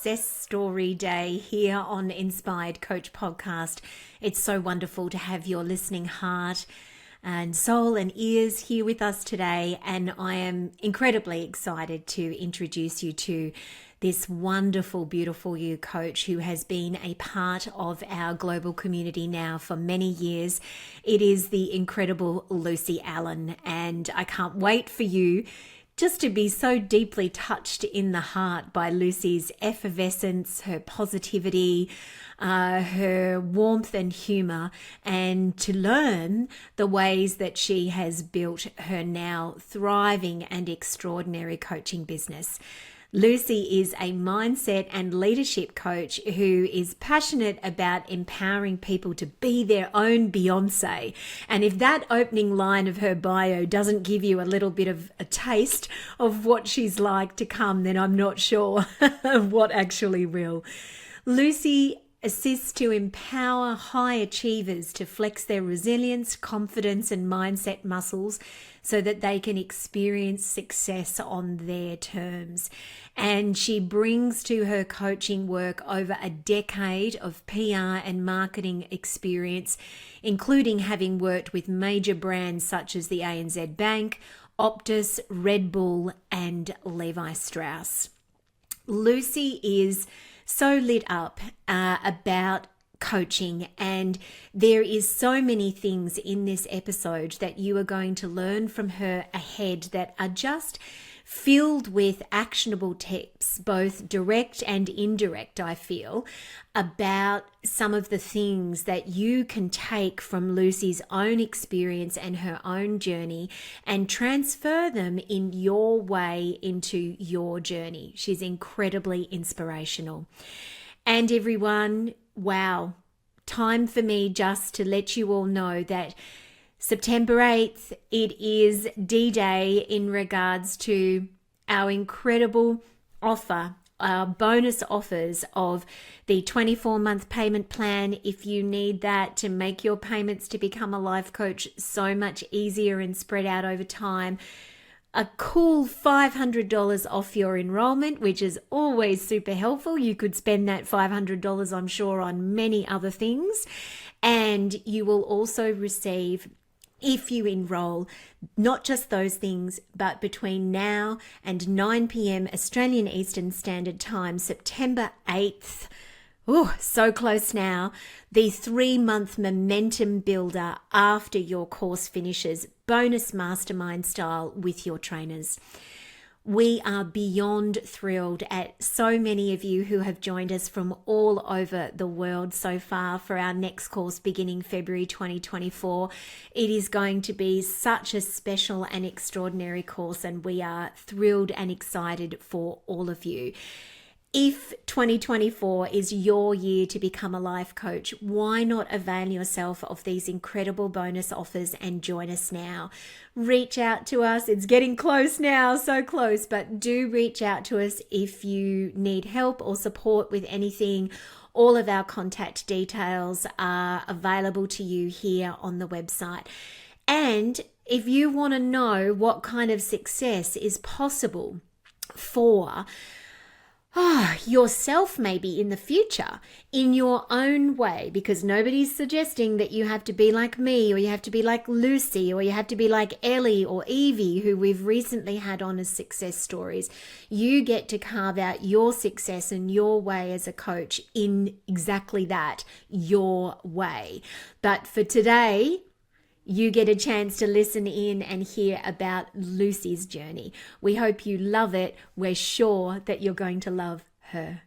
Success Story Day here on Inspired Coach Podcast. It's so wonderful to have your listening heart and soul and ears here with us today, and I am incredibly excited to introduce you to this wonderful, beautiful you coach who has been a part of our global community now for many years. It is the incredible Lucy Allen, and I can't wait for you just to be so deeply touched in the heart by Lucy's effervescence, her positivity, her warmth and humor, and to learn the ways that she has built her now thriving and extraordinary coaching business. Lucy is a mindset and leadership coach who is passionate about empowering people to be their own Beyonce. And if that opening line of her bio doesn't give you a little bit of a taste of what she's like to come, then I'm not sure what actually will. Lucy assists to empower high achievers to flex their resilience, confidence, and mindset muscles so that they can experience success on their terms. And she brings to her coaching work over a decade of PR and marketing experience, including having worked with major brands such as the ANZ Bank, Optus, Red Bull, and Levi Strauss. Lucy is so lit up about coaching, and there is so many things in this episode that you are going to learn from her ahead that are just filled with actionable tips, both direct and indirect, I feel, about some of the things that you can take from Lucy's own experience and her own journey and transfer them in your way into your journey. She's incredibly inspirational. And everyone, wow, time for me just to let you all know that September 8th, it is D-Day in regards to our incredible offer, our bonus offers of the 24-month payment plan. If you need that to make your payments to become a life coach so much easier and spread out over time, a cool $500 off your enrollment, which is always super helpful. You could spend that $500, I'm sure, on many other things. And you will also receive, if you enroll, not just those things, but between now and 9 p.m. Australian Eastern Standard Time, September 8th, oh, so close now, the 3-month momentum builder after your course finishes, bonus mastermind style with your trainers. We are beyond thrilled at so many of you who have joined us from all over the world so far for our next course beginning February 2024. It is going to be such a special and extraordinary course, and we are thrilled and excited for all of you. If 2024 is your year to become a life coach, why not avail yourself of these incredible bonus offers and join us now? Reach out to us. It's getting close now, so close, but do reach out to us if you need help or support with anything. All of our contact details are available to you here on the website. And if you want to know what kind of success is possible for yourself maybe in the future in your own way, because nobody's suggesting that you have to be like me or you have to be like Lucy or you have to be like Ellie or Evie, who we've recently had on as success stories. You get to carve out your success and your way as a coach in exactly that, your way. But for today, you get a chance to listen in and hear about Lucy's journey. We hope you love it. We're sure that you're going to love her.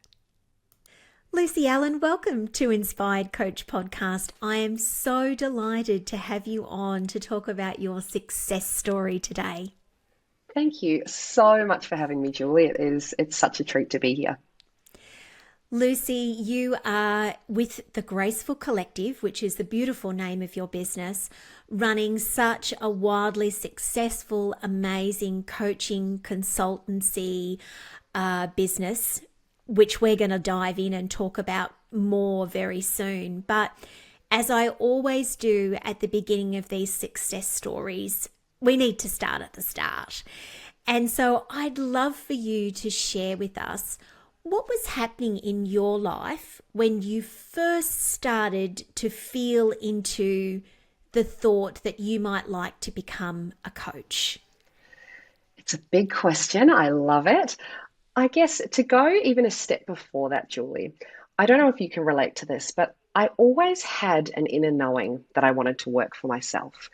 Lucy Allen, welcome to Inspired Coach Podcast. I am so delighted to have you on to talk about your success story today. Thank you so much for having me, Julie. It's such a treat to be here. Lucy, you are with the Graceful Collective, which is the beautiful name of your business, running such a wildly successful, amazing coaching consultancy business, which we're going to dive in and talk about more very soon. But as I always do at the beginning of these success stories, we need to start at the start. And so I'd love for you to share with us What was happening in your life when you first started to feel into the thought that you might like to become a coach? It's a big question. I love it. I guess to go even a step before that, Julie, I don't know if you can relate to this, but I always had an inner knowing that I wanted to work for myself.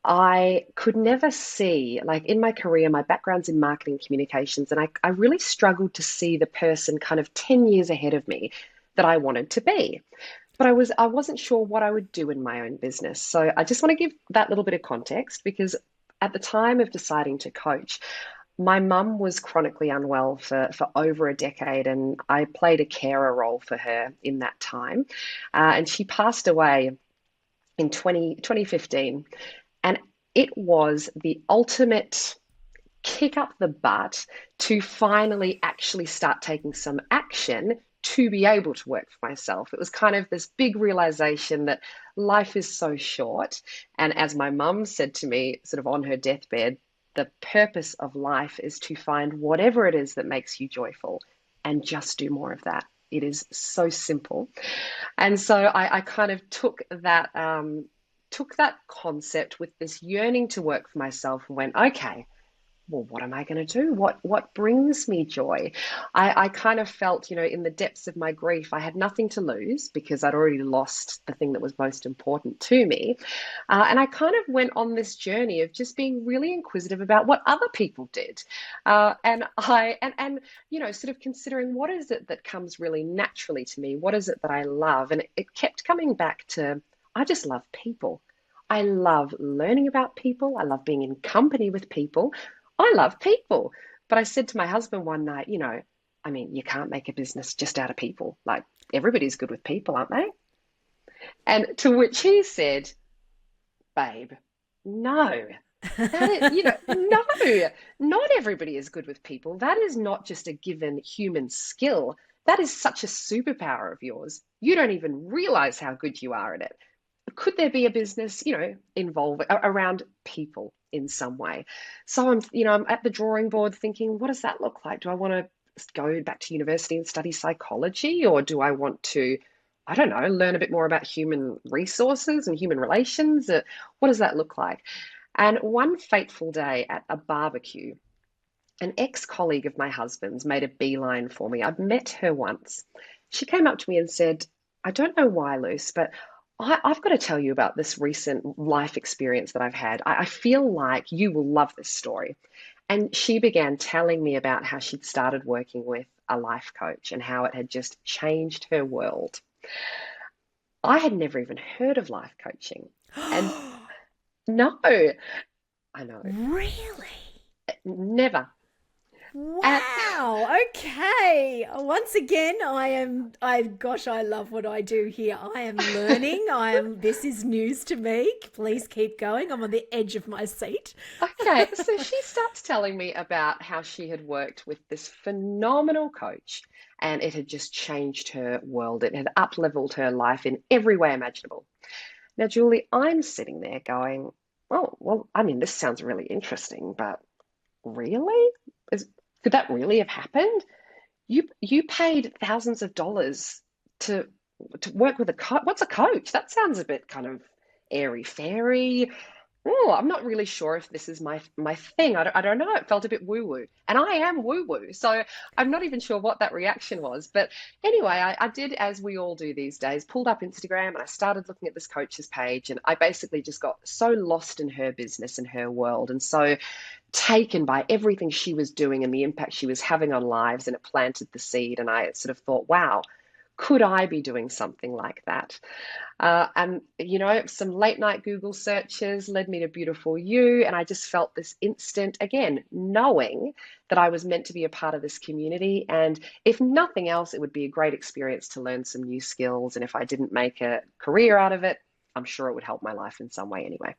I could never see, like in my career, my background's in marketing communications, and I really struggled to see the person kind of 10 years ahead of me that I wanted to be. But I wasn't sure what I would do in my own business. So I just want to give that little bit of context because at the time of deciding to coach, my mum was chronically unwell for over a decade, and I played a carer role for her in that time. And she passed away in 2015. And it was the ultimate kick up the butt to finally actually start taking some action to be able to work for myself. It was kind of this big realization that life is so short. And as my mum said to me, sort of on her deathbed, the purpose of life is to find whatever it is that makes you joyful and just do more of that. It is so simple. And so I kind of took that concept with this yearning to work for myself and went, okay, well, what am I going to do? What brings me joy? I kind of felt, in the depths of my grief, I had nothing to lose because I'd already lost the thing that was most important to me. And I kind of went on this journey of just being really inquisitive about what other people did. And sort of considering what is it that comes really naturally to me? What is it that I love? And it kept coming back to, I just love people. I love learning about people. I love being in company with people. I love people. But I said to my husband one night, I mean, you can't make a business just out of people. Like, everybody's good with people, aren't they? And to which he said, babe, no. No, not everybody is good with people. That is not just a given human skill. That is such a superpower of yours. You don't even realize how good you are at it. Could there be a business, involved around people in some way? So I'm at the drawing board thinking, what does that look like? Do I want to go back to university and study psychology, or do I want to, I don't know, learn a bit more about human resources and human relations? What does that look like? And one fateful day at a barbecue, an ex-colleague of my husband's made a beeline for me. I'd met her once. She came up to me and said, I don't know why, Luce, but I've got to tell you about this recent life experience that I've had. I feel like you will love this story. And she began telling me about how she'd started working with a life coach and how it had just changed her world. I had never even heard of life coaching. And no, I know, Really? never. And Wow. Okay. Once again, gosh, I love what I do here. I am learning. This is news to me. Please keep going. I'm on the edge of my seat. okay, so she starts telling me about how she had worked with this phenomenal coach and it had just changed her world. It had up-leveled her life in every way imaginable. Now, Julie, I'm sitting there going, oh, well, I mean, this sounds really interesting, but really? Could that really have happened? You paid thousands of dollars to work with a coach. What's a coach? That sounds a bit kind of airy fairy. Oh, I'm not really sure if this is my thing. I don't know. It felt a bit woo woo, and I am woo woo, so I'm not even sure what that reaction was. But anyway, I did as we all do these days. Pulled up Instagram and I started looking at this coach's page, and I basically just got so lost in her business and her world, and so taken by everything she was doing and the impact she was having on lives, and it planted the seed. And I sort of thought, wow, could I be doing something like that? And some late night Google searches led me to Beautiful You. And I just felt this instant, again, knowing that I was meant to be a part of this community. And if nothing else, it would be a great experience to learn some new skills. And if I didn't make a career out of it, I'm sure it would help my life in some way anyway.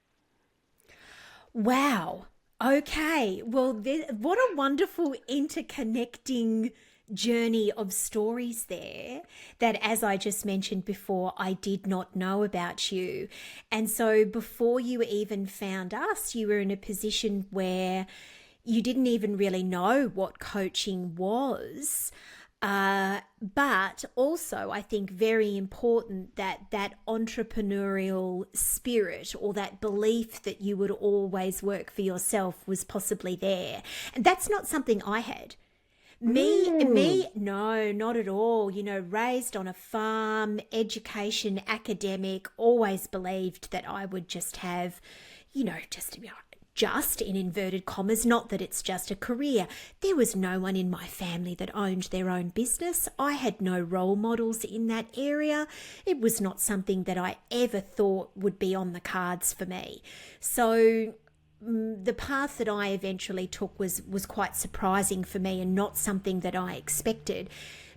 Wow. Okay. Well, what a wonderful interconnecting journey of stories there that, as I just mentioned before, I did not know about you. And so before you even found us, you were in a position where you didn't even really know what coaching was. But also, I think very important that that entrepreneurial spirit or that belief that you would always work for yourself was possibly there. And that's not something I had. Mm, No, not at all. Raised on a farm, education, academic, always believed that I would just have, just in inverted commas, not that it's just a career. There was no one in my family that owned their own business. I had no role models in that area. It was not something that I ever thought would be on the cards for me. So the path that I eventually took was quite surprising for me and not something that I expected.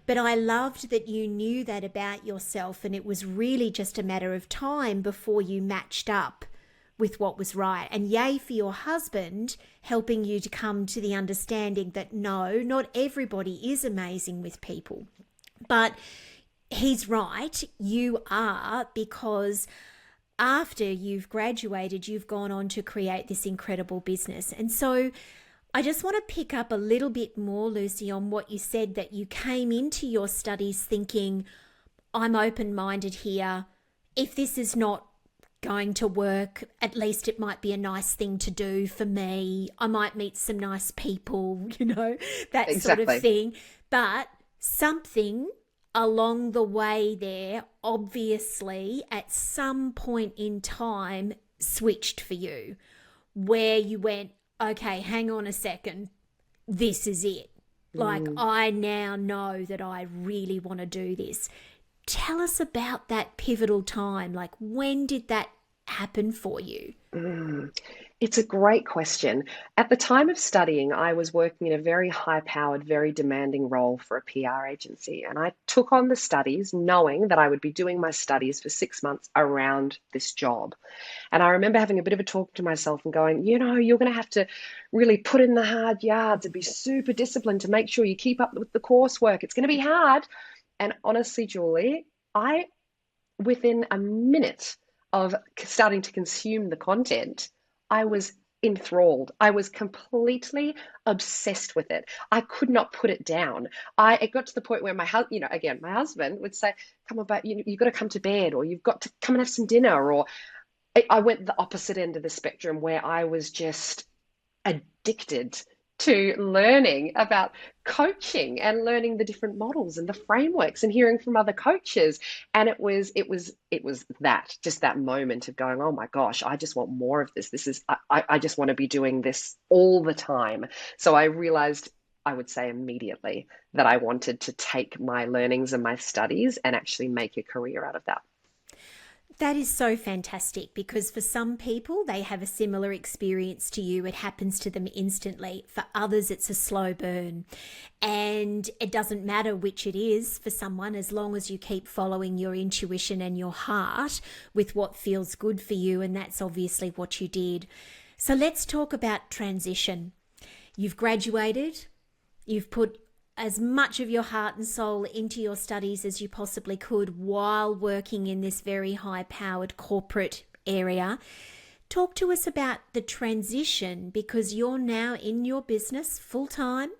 But I loved that you knew that about yourself, and it was really just a matter of time before you matched up with what was right. And yay for your husband helping you to come to the understanding that no, not everybody is amazing with people. But he's right, you are, because after you've graduated, you've gone on to create this incredible business. And so I just want to pick up a little bit more, Lucy, on what you said, that you came into your studies thinking, I'm open minded here. If this is not going to work, at least it might be a nice thing to do for me. I might meet some nice people, that sort of exactly. thing. But something along the way there, obviously, at some point in time, switched for you, where you went, okay, hang on a second, this is it. Like, Mm. I now know that I really want to do this. Tell us about that pivotal time. Like, when did that happen for you? Mm. It's a great question. At the time of studying, I was working in a very high-powered, very demanding role for a PR agency. And I took on the studies knowing that I would be doing my studies for 6 months around this job. And I remember having a bit of a talk to myself and going, you're going to have to really put in the hard yards and be super disciplined to make sure you keep up with the coursework. It's going to be hard. And honestly, Julie, I within a minute of starting to consume the content, I was enthralled. I was completely obsessed with it. I could not put it down. It got to the point where my husband, again, my husband would say, "Come on, but you've got to come to bed, or you've got to come and have some dinner." Or I went the opposite end of the spectrum where I was just addicted to learning about coaching and learning the different models and the frameworks and hearing from other coaches. And it was that, just that moment of going, oh my gosh, I just want more of this. I just want to be doing this all the time. So I realized, I would say immediately, that I wanted to take my learnings and my studies and actually make a career out of that. That is so fantastic, because for some people, they have a similar experience to you. It happens to them instantly. For others, it's a slow burn. And it doesn't matter which it is for someone, as long as you keep following your intuition and your heart with what feels good for you. And that's obviously what you did. So let's talk about transition. You've graduated, you've put as much of your heart and soul into your studies as you possibly could while working in this very high powered corporate area. Talk to us about the transition, because you're now in your business full time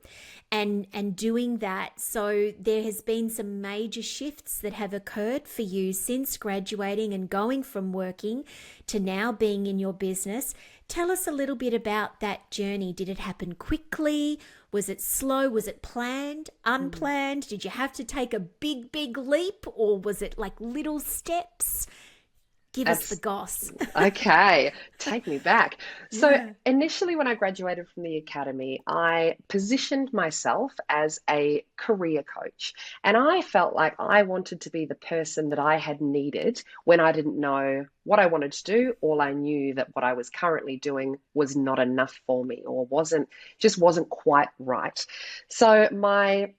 and doing that. So there has been some major shifts that have occurred for you since graduating and going from working to now being in your business. Tell us a little bit about that journey. Did it happen quickly? Was it slow? Was it planned? Unplanned? Did you have to take a big, big leap, or was it like little steps? Give us the Abs- goss. Okay, take me back. So, Yeah. initially, when I graduated from the academy, I positioned myself as a career coach. And I felt like I wanted to be the person that I had needed when I didn't know what I wanted to do. All I knew that what I was currently doing was not enough for me, or just wasn't quite right. So, my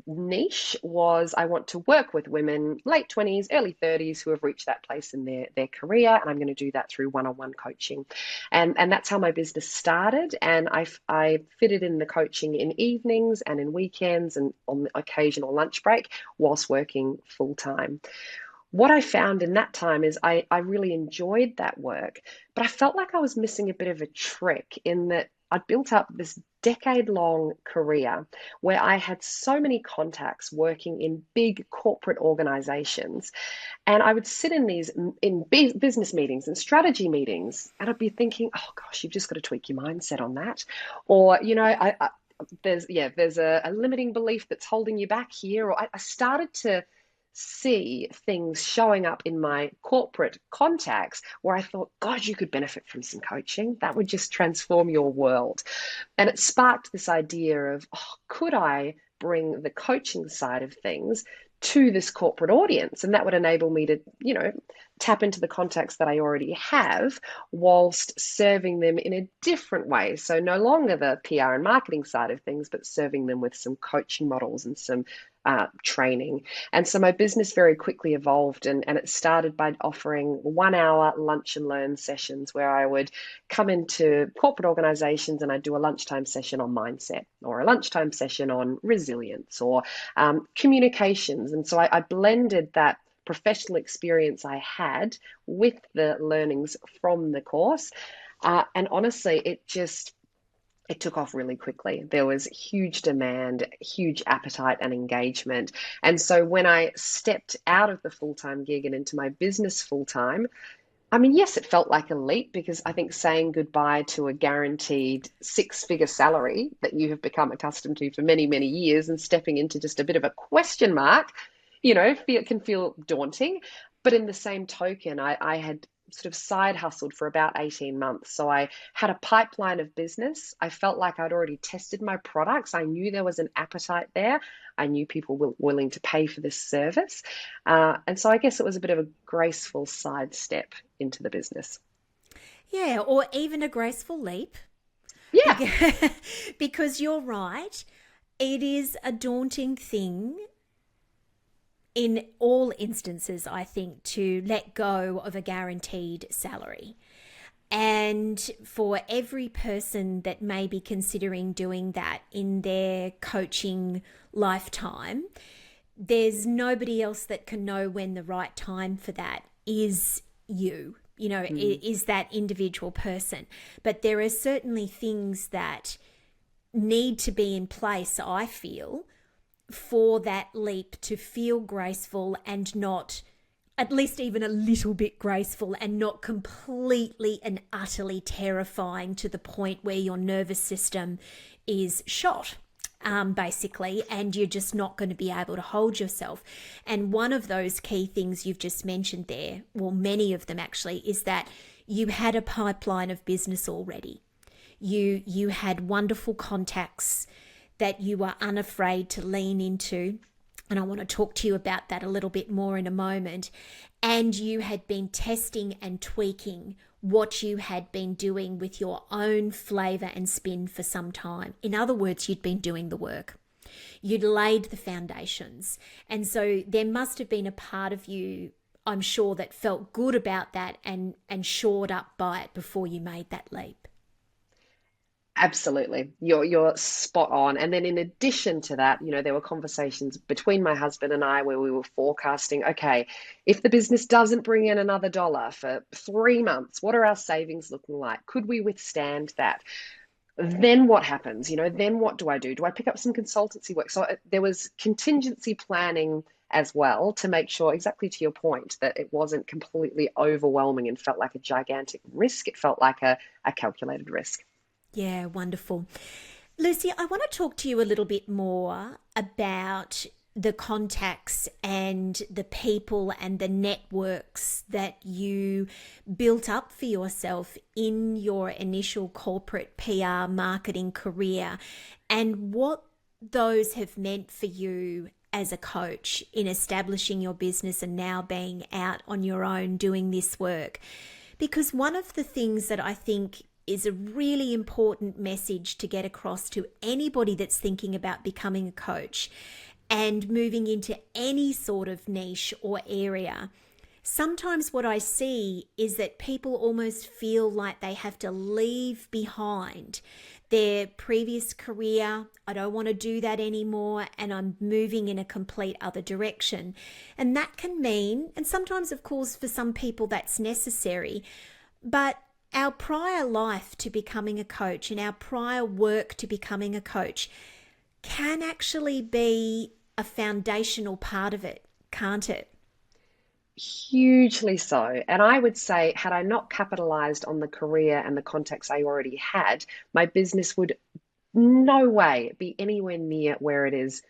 niche was, I want to work with women late 20s, early 30s who have reached that place in their career, and I'm going to do that through one-on-one coaching. And that's how my business started. And I fitted in the coaching in evenings and in weekends and on the occasional lunch break whilst working full time. What I found in that time is I really enjoyed that work, but I felt like I was missing a bit of a trick in that I'd built up this decade-long career where I had so many contacts working in big corporate organizations. And I would sit in these business meetings and strategy meetings, and I'd be thinking, oh gosh, you've just got to tweak your mindset on that. Or, there's a limiting belief that's holding you back here. Or I started to see things showing up in my corporate contacts where I thought, God, you could benefit from some coaching. That would just transform your world. And it sparked this idea of, oh, could I bring the coaching side of things to this corporate audience? And that would enable me to, tap into the contacts that I already have whilst serving them in a different way. So no longer the PR and marketing side of things, but serving them with some coaching models and some training. And so my business very quickly evolved, and it started by offering 1 hour lunch and learn sessions where I would come into corporate organizations and I'd do a lunchtime session on mindset, or a lunchtime session on resilience, or communications. And so I blended that professional experience I had with the learnings from the course. And honestly, it took off really quickly. There was huge demand, huge appetite and engagement. And so when I stepped out of the full-time gig and into my business full-time, I mean, yes, it felt like a leap, because I think saying goodbye to a guaranteed six-figure salary that you have become accustomed to for many, many years and stepping into just a bit of a question mark, it can feel daunting. But in the same token, I had sort of side hustled for about 18 months. So I had a pipeline of business. I felt like I'd already tested my products. I knew there was an appetite there. I knew people were willing to pay for this service. And so I guess it was a bit of a graceful sidestep into the business. Yeah, or even a graceful leap. Yeah. Because you're right. It is a daunting thing in all instances, I think, to let go of a guaranteed salary. And for every person that may be considering doing that in their coaching lifetime, there's nobody else that can know when the right time for that is you. Is that individual person. But there are certainly things that need to be in place, I feel, for that leap to feel graceful and not, at least even a little bit graceful, and not completely and utterly terrifying to the point where your nervous system is shot, basically, and you're just not going to be able to hold yourself. And one of those key things you've just mentioned there, well, many of them actually, is that you had a pipeline of business already. You had wonderful contacts that you were unafraid to lean into. And I want to talk to you about that a little bit more in a moment. And you had been testing and tweaking what you had been doing with your own flavor and spin for some time. In other words, you'd been doing the work. You'd laid the foundations. And so there must have been a part of you, I'm sure, that felt good about that and shored up by it before you made that leap. Absolutely. You're spot on. And then in addition to that, there were conversations between my husband and I where we were forecasting, okay, if the business doesn't bring in another dollar for 3 months, what are our savings looking like? Could we withstand that? Then what happens? Then what do I do? Do I pick up some consultancy work? So there was contingency planning as well to make sure, exactly to your point, that it wasn't completely overwhelming and felt like a gigantic risk. It felt like a calculated risk. Yeah, wonderful. Lucy, I want to talk to you a little bit more about the contacts and the people and the networks that you built up for yourself in your initial corporate PR marketing career, and what those have meant for you as a coach in establishing your business and now being out on your own doing this work. Because one of the things that I think is a really important message to get across to anybody that's thinking about becoming a coach and moving into any sort of niche or area. Sometimes what I see is that people almost feel like they have to leave behind their previous career. I don't want to do that anymore, and I'm moving in a complete other direction. And that can mean, and sometimes of course for some people that's necessary, but our prior life to becoming a coach and our prior work to becoming a coach can actually be a foundational part of it, can't it? Hugely so. And I would say, had I not capitalized on the career and the contacts I already had, my business would no way be anywhere near where it is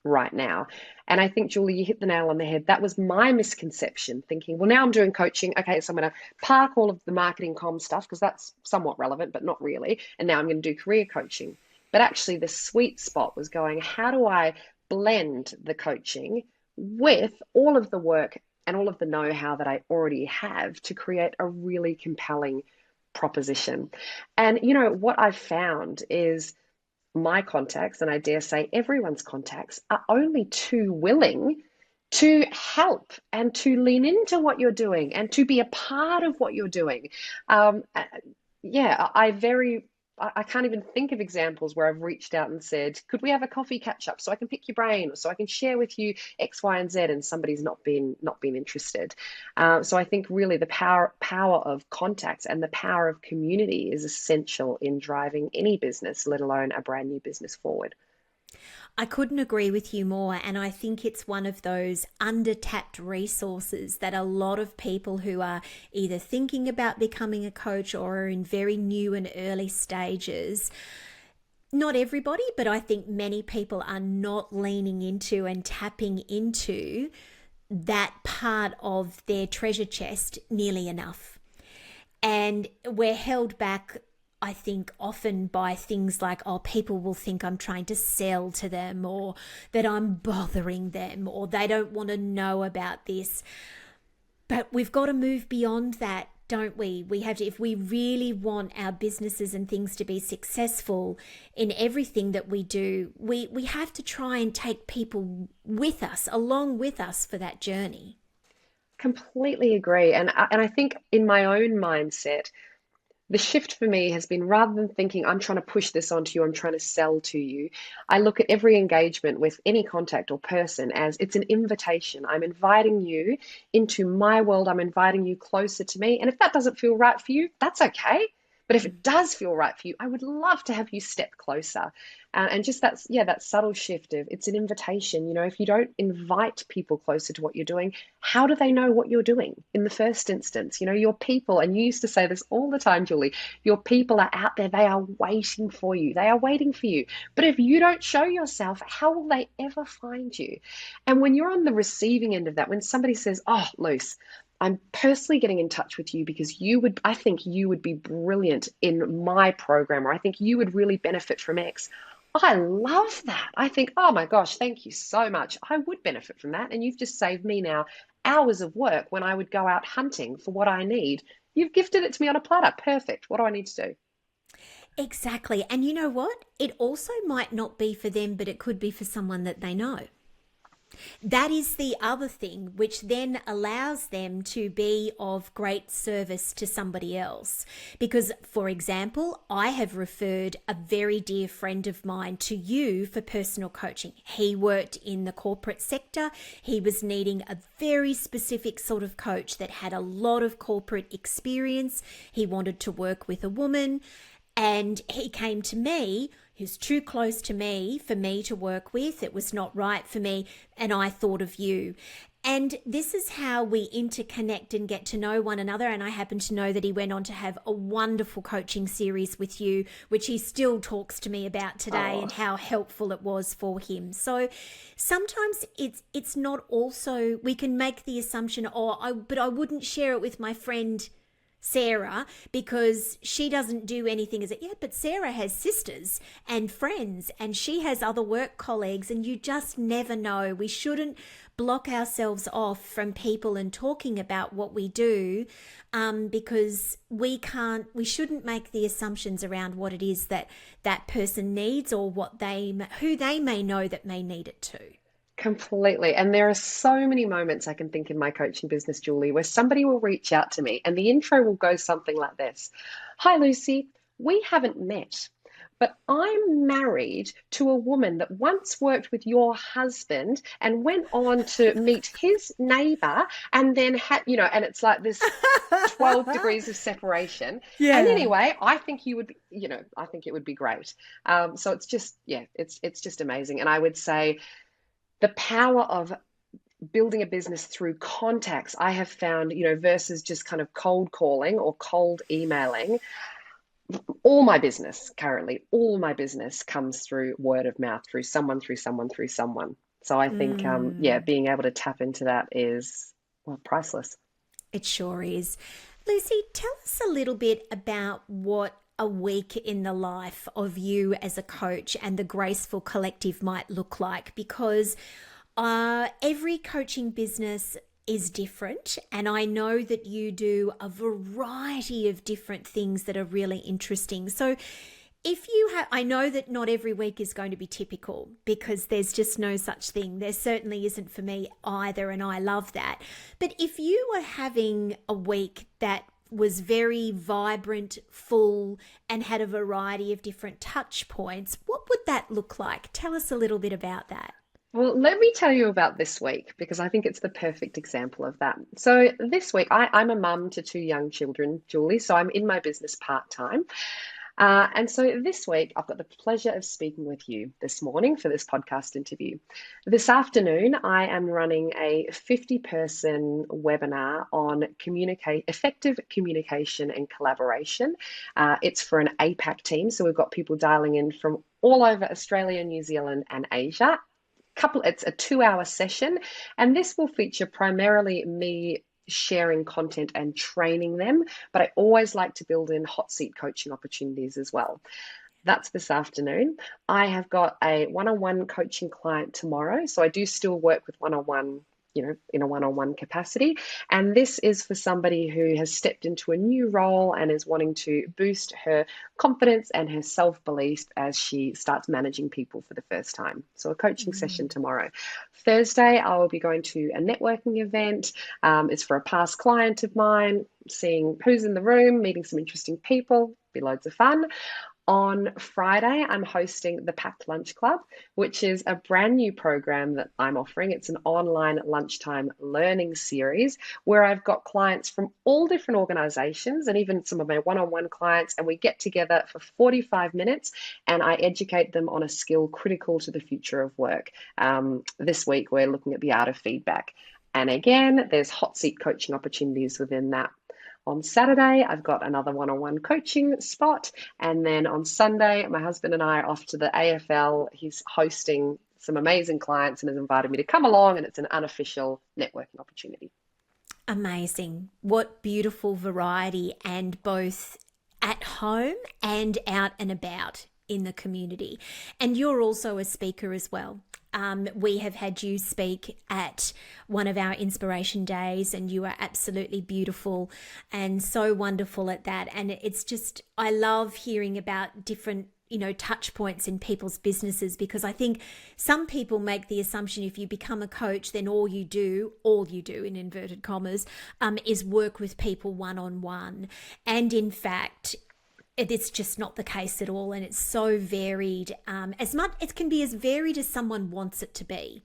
right now. And I think, Julie, you hit the nail on the head. That was my misconception, thinking, well, now I'm doing coaching. Okay, so I'm going to park all of the marketing comm stuff because that's somewhat relevant, but not really. And now I'm going to do career coaching. But actually, the sweet spot was going, how do I blend the coaching with all of the work and all of the know-how that I already have to create a really compelling proposition? And, what I've found is my contacts, and I dare say everyone's contacts, are only too willing to help and to lean into what you're doing and to be a part of what you're doing. Um, uh, yeah, I can't even think of examples where I've reached out and said, could we have a coffee catch up so I can pick your brain or so I can share with you X, Y, and Z, and somebody's not been interested. So I think really the power of contacts and the power of community is essential in driving any business, let alone a brand new business forward. I couldn't agree with you more. And I think it's one of those under-tapped resources that a lot of people who are either thinking about becoming a coach or are in very new and early stages, not everybody, but I think many people are not leaning into and tapping into that part of their treasure chest nearly enough. And we're held back, I think, often by things like, oh, people will think I'm trying to sell to them or that I'm bothering them or they don't want to know about this. But we've got to move beyond that, don't we? We have to, if we really want our businesses and things to be successful in everything that we do, we have to try and take people with us, along with us for that journey. Completely agree. And I think in my own mindset, the shift for me has been, rather than thinking I'm trying to push this onto you, I'm trying to sell to you, I look at every engagement with any contact or person as it's an invitation. I'm inviting you into my world. I'm inviting you closer to me. And if that doesn't feel right for you, that's okay. But if it does feel right for you, I would love to have you step closer. And just that subtle shift of it's an invitation. If you don't invite people closer to what you're doing, how do they know what you're doing in the first instance? Your people, and you used to say this all the time, Julie, your people are out there. They are waiting for you. They are waiting for you. But if you don't show yourself, how will they ever find you? And when you're on the receiving end of that, when somebody says, oh, Luce, I'm personally getting in touch with you because I think you would be brilliant in my program, or I think you would really benefit from X. I love that. I think, oh my gosh, thank you so much. I would benefit from that. And you've just saved me now hours of work when I would go out hunting for what I need. You've gifted it to me on a platter. Perfect. What do I need to do? Exactly. And you know what? It also might not be for them, but it could be for someone that they know. That is the other thing, which then allows them to be of great service to somebody else. Because, for example, I have referred a very dear friend of mine to you for personal coaching. He worked in the corporate sector. He was needing a very specific sort of coach that had a lot of corporate experience. He wanted to work with a woman. And he came to me. He was too close to me for me to work with. It was not right for me. And I thought of you. And this is how we interconnect and get to know one another. And I happen to know that he went on to have a wonderful coaching series with you, which he still talks to me about today and how helpful it was for him. So sometimes it's not also, we can make the assumption, but I wouldn't share it with my friend Sarah because she doesn't do anything as it. Yeah, but Sarah has sisters and friends and she has other work colleagues, and you just never know. We shouldn't block ourselves off from people and talking about what we do because we shouldn't make the assumptions around what it is that that person needs or who they may know that may need it too. Completely. And there are so many moments I can think in my coaching business, Julie, where somebody will reach out to me and the intro will go something like this. Hi, Lucy. We haven't met, but I'm married to a woman that once worked with your husband and went on to meet his neighbor and then had, and it's like this 12 degrees of separation. And Yeah. anyway, I think you would, I think it would be great. So it's just, yeah, it's just amazing. And I would say the power of building a business through contacts, I have found, versus just kind of cold calling or cold emailing. All my business currently, all my business comes through word of mouth, through someone, through someone, through someone. So I think, yeah, Mm, being able to tap into that is, well, priceless. it sure is. Lucy, tell us a little bit about what a week in the life of you as a coach and the Graceful Collective might look like, because every coaching business is different, and I know that you do a variety of different things that are really interesting. So if you have, I know that not every week is going to be typical, because there's just no such thing. There certainly isn't for me either, and I love that. But if you were having a week that was very vibrant, full, and had a variety of different touch points, what would that look like? Tell us a little bit about that. Well, let me tell you about this week because I think it's the perfect example of that. So, this week, I'm a mum to two young children, Julie, so I'm in my business part time. And so this week, I've got the pleasure of speaking with you this morning for this podcast interview. This afternoon, I am running a 50-person webinar on effective communication and collaboration. It's for an APAC team, so we've got people dialing in from all over Australia, New Zealand, and Asia. It's a 2-hour session, and this will feature primarily me sharing content and training them, but I always like to build in hot seat coaching opportunities as well. That's this afternoon. I have got a one-on-one coaching client tomorrow, so I do still work with one-on-one, in a one-on-one capacity. And this is for somebody who has stepped into a new role and is wanting to boost her confidence and her self-belief as she starts managing people for the first time. So a coaching session Mm. tomorrow. Thursday, I will be going to a networking event. It's for a past client of mine, seeing who's in the room, meeting some interesting people, be loads of fun. On Friday, I'm hosting the Packed Lunch Club, which is a brand new program that I'm offering. It's an online lunchtime learning series where I've got clients from all different organizations and even some of my one-on-one clients, and we get together for 45 minutes and I educate them on a skill critical to the future of work. This week, we're looking at the art of feedback. And again, there's hot seat coaching opportunities within that. On Saturday, I've got another one-on-one coaching spot. And then on Sunday, my husband and I are off to the AFL. He's hosting some amazing clients and has invited me to come along, and it's an unofficial networking opportunity. Amazing. What beautiful variety, and both at home and out and about in the community. And you're also a speaker as well. We have had you speak at one of our inspiration days, and you are absolutely beautiful and so wonderful at that. And it's just, I love hearing about different touch points in people's businesses, because I think some people make the assumption if you become a coach, then all you do in inverted commas, is work with people one-on-one. And in fact, it's just not the case at all, and it's so varied. It can be as varied as someone wants it to be.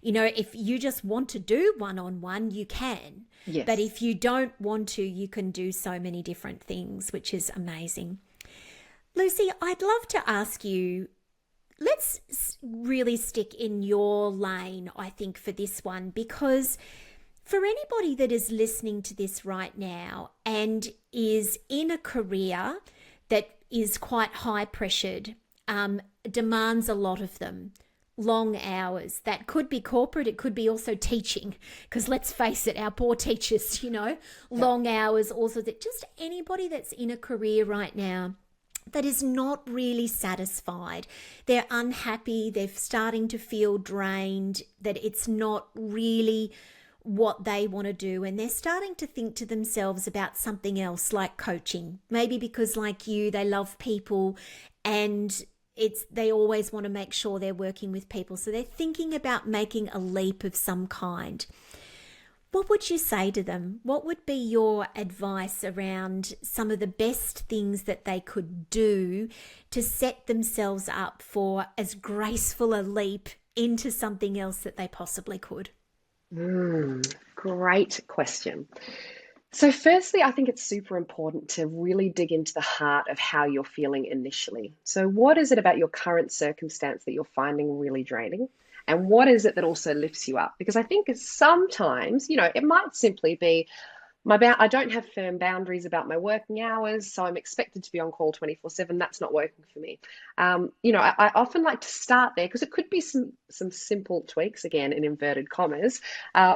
If you just want to do one-on-one, you can. Yes. But if you don't want to, you can do so many different things, which is amazing. Lucy, I'd love to ask you, let's really stick in your lane, I think, for this one, because for anybody that is listening to this right now and is in a career that is quite high pressured, demands a lot of them, long hours, that could be corporate, it could be also teaching, because let's face it, our poor teachers, long hours, also, that just anybody that's in a career right now that is not really satisfied. They're unhappy, they're starting to feel drained, that it's not really what they want to do, and they're starting to think to themselves about something else like coaching, maybe because like you, they love people and they always want to make sure they're working with people, so they're thinking about making a leap of some kind. What would you say to them? What would be your advice around some of the best things that they could do to set themselves up for as graceful a leap into something else that they possibly could? Great question. So, firstly, I think it's super important to really dig into the heart of how you're feeling initially. So, what is it about your current circumstance that you're finding really draining? And what is it that also lifts you up? Because I think sometimes, it might simply be I don't have firm boundaries about my working hours, so I'm expected to be on call 24/7. That's not working for me. I often like to start there because it could be some simple tweaks, again in inverted commas,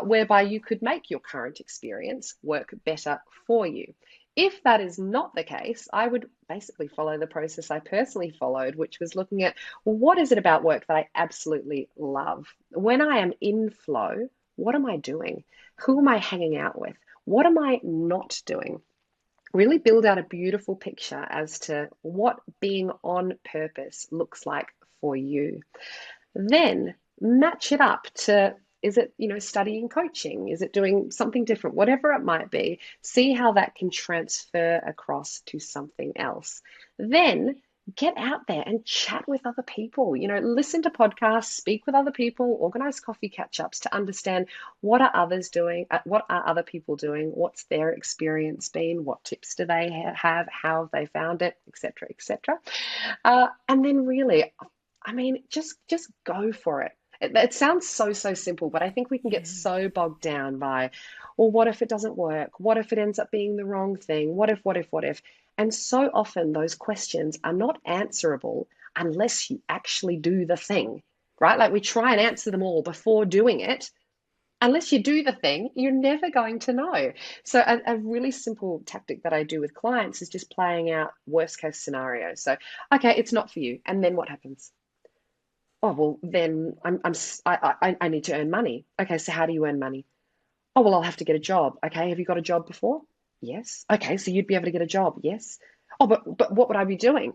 whereby you could make your current experience work better for you. If that is not the case, I would basically follow the process I personally followed, which was looking at, well, what is it about work that I absolutely love? When I am in flow, what am I doing? Who am I hanging out with? What am I not doing? Really build out a beautiful picture as to what being on purpose looks like for you. Then match it up to, is it, studying coaching? Is it doing something different? Whatever it might be, see how that can transfer across to something else. Then get out there and chat with other people, listen to podcasts, speak with other people, organize coffee catch-ups to understand what are others doing, what are other people doing, what's their experience been, what tips do they have, how have they found it, etc., etc. And then really, just go for it. It sounds so simple, but I think we can get so bogged down by, well, what if it doesn't work? What if it ends up being the wrong thing? What if? And so often those questions are not answerable unless you actually do the thing, right? Like we try and answer them all before doing it. Unless you do the thing, you're never going to know. So a really simple tactic that I do with clients is just playing out worst case scenarios. So, okay, it's not for you. And then what happens? Oh, well, then I need to earn money. Okay, so how do you earn money? Oh, well, I'll have to get a job. Okay, have you got a job before? Yes. Okay, so you'd be able to get a job. Yes. Oh, but what would I be doing?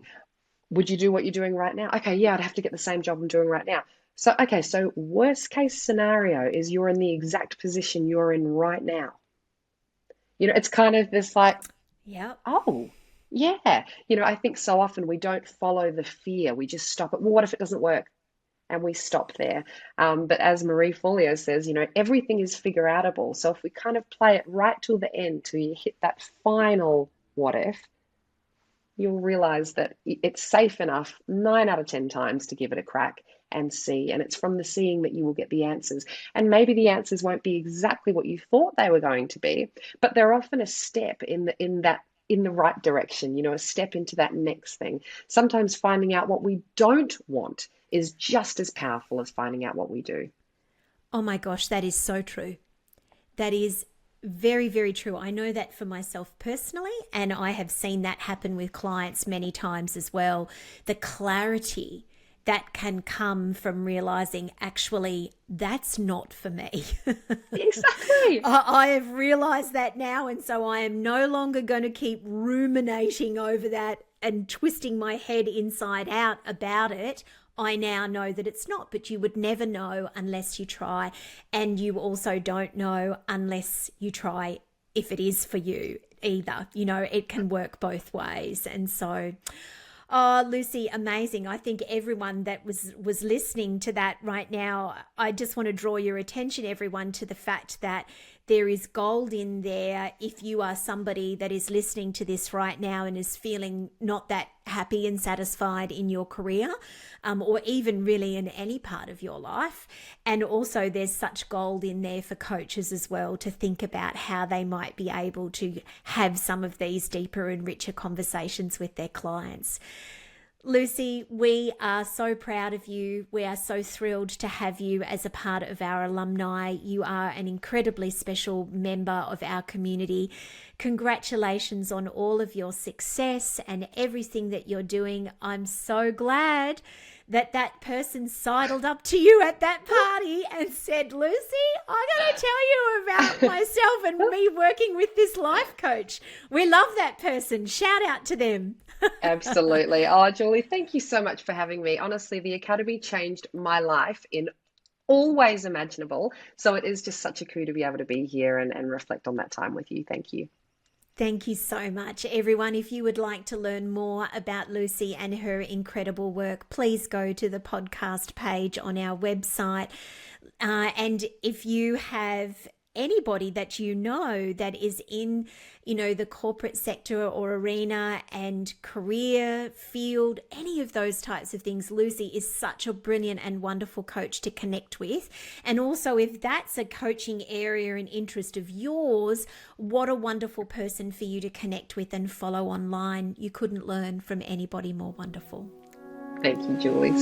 Would you do what you're doing right now? Okay, yeah, I'd have to get the same job I'm doing right now. So, okay, so worst case scenario is you're in the exact position you're in right now. It's kind of this like, Yep. oh, yeah. I think so often we don't follow the fear. We just stop it. Well, what if it doesn't work? And we stop there. But as Marie Forleo says, everything is figure outable. So if we kind of play it right till the end, till you hit that final what if, you'll realize that it's safe enough 9 out of 10 times to give it a crack and see. And it's from the seeing that you will get the answers. And maybe the answers won't be exactly what you thought they were going to be, but they're often a step in the right direction, a step into that next thing. Sometimes finding out what we don't want is just as powerful as finding out what we do. Oh my gosh, that is so true. That is very, very true. I know that for myself personally, and I have seen that happen with clients many times as well. The clarity that can come from realizing actually that's not for me. Exactly. I have realized that now, and so I am no longer going to keep ruminating over that and twisting my head inside out about it. I now know that it's not, but you would never know unless you try. And you also don't know unless you try if it is for you either. It can work both ways. And so, oh, Lucy, amazing. I think everyone that was listening to that right now, I just want to draw your attention, everyone, to the fact that there is gold in there if you are somebody that is listening to this right now and is feeling not that happy and satisfied in your career, or even really in any part of your life. And also there's such gold in there for coaches as well to think about how they might be able to have some of these deeper and richer conversations with their clients. Lucy, we are so proud of you. We are so thrilled to have you as a part of our alumni. You are an incredibly special member of our community. Congratulations on all of your success and everything that you're doing. I'm so glad that person sidled up to you at that party and said, Lucy, I'm going to tell you about myself and me working with this life coach. We love that person. Shout out to them. Absolutely. Oh, Julie, thank you so much for having me. Honestly, the Academy changed my life in always imaginable. So it is just such a coup to be able to be here and reflect on that time with you. Thank you. Thank you so much, everyone. If you would like to learn more about Lucy and her incredible work, please go to the podcast page on our website. And if you have anybody that you know that is in, the corporate sector or arena and career field, any of those types of things, Lucy is such a brilliant and wonderful coach to connect with. And also, if that's a coaching area and interest of yours, what a wonderful person for you to connect with and follow online. You couldn't learn from anybody more wonderful. Thank you, Julie.